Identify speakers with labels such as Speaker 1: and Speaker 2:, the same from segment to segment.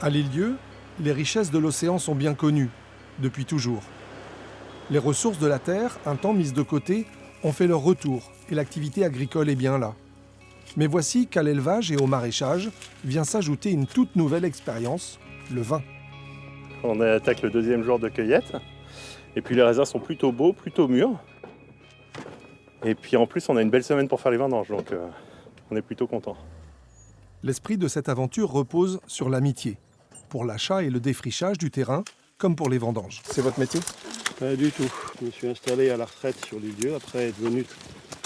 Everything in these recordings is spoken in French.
Speaker 1: À L'Île-Dieu, les richesses de l'océan sont bien connues, depuis toujours. Les ressources de la terre, un temps mises de côté, ont fait leur retour et l'activité agricole est bien là. Mais voici qu'à l'élevage et au maraîchage vient s'ajouter une toute nouvelle expérience, le vin.
Speaker 2: On attaque le deuxième jour de cueillette. Et puis les raisins sont plutôt beaux, plutôt mûrs. Et puis en plus, on a une belle semaine pour faire les vendanges, donc on est plutôt content.
Speaker 1: L'esprit de cette aventure repose sur l'amitié, pour l'achat et le défrichage du terrain, comme pour les vendanges. C'est votre métier ?
Speaker 3: Pas du tout. Je me suis installé à la retraite sur L'Île-Dieu après être venu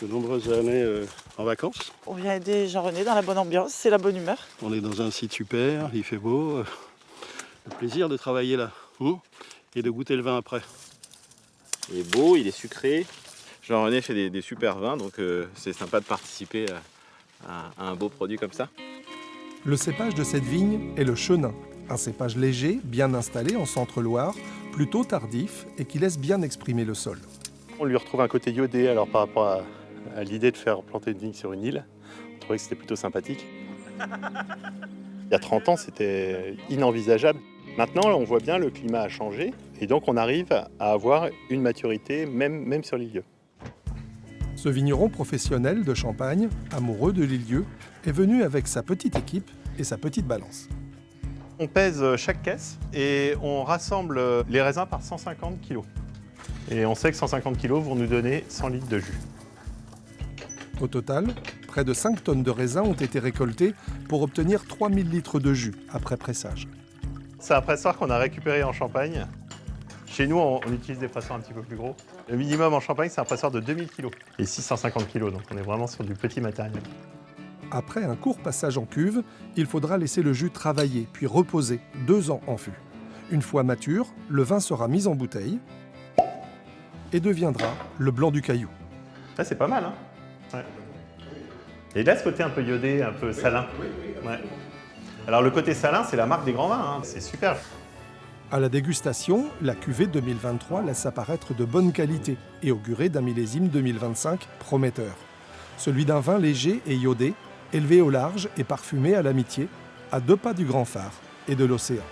Speaker 3: de nombreuses années en vacances.
Speaker 4: On vient aider Jean-René dans la bonne ambiance, c'est la bonne humeur.
Speaker 3: On est dans un site super, il fait beau. Le plaisir de travailler là et de goûter le vin après.
Speaker 5: Il est beau, il est sucré. Jean-René fait des super vins, donc c'est sympa de participer à un beau produit comme ça.
Speaker 1: Le cépage de cette vigne est le chenin, un cépage léger, bien installé en Centre-Loire, plutôt tardif et qui laisse bien exprimer le sol.
Speaker 2: On lui retrouve un côté iodé alors par rapport à l'idée de faire planter une vigne sur une île. On trouvait que c'était plutôt sympathique. Il y a 30 ans, c'était inenvisageable. Maintenant, on voit bien le climat a changé et donc on arrive à avoir une maturité même sur l'Île-Dieu.
Speaker 1: Ce vigneron professionnel de Champagne, amoureux de l'Île-Dieu, est venu avec sa petite équipe et sa petite balance.
Speaker 2: On pèse chaque caisse et on rassemble les raisins par 150 kg. Et on sait que 150 kg vont nous donner 100 litres de jus.
Speaker 1: Au total, près de 5 tonnes de raisins ont été récoltés pour obtenir 3000 litres de jus après pressage.
Speaker 2: C'est un pressoir qu'on a récupéré en Champagne. Chez nous, on utilise des pressoirs un petit peu plus gros. Le minimum en Champagne, c'est un pressoir de 2000 kg et 650 kg, donc on est vraiment sur du petit matériel.
Speaker 1: Après un court passage en cuve, il faudra laisser le jus travailler puis reposer 2 ans en fût. Une fois mature, le vin sera mis en bouteille et deviendra le blanc du caillou.
Speaker 2: Ça, c'est pas mal, hein ? Ouais. Et là, ce côté un peu iodé, un peu salin. Ouais. Alors le côté salin, c'est la marque des grands vins, hein. C'est super.
Speaker 1: À la dégustation, la cuvée 2023 laisse apparaître de bonne qualité et augurer d'un millésime 2025 prometteur. Celui d'un vin léger et iodé, élevé au large et parfumé à l'amitié, à 2 pas du Grand Phare et de l'océan.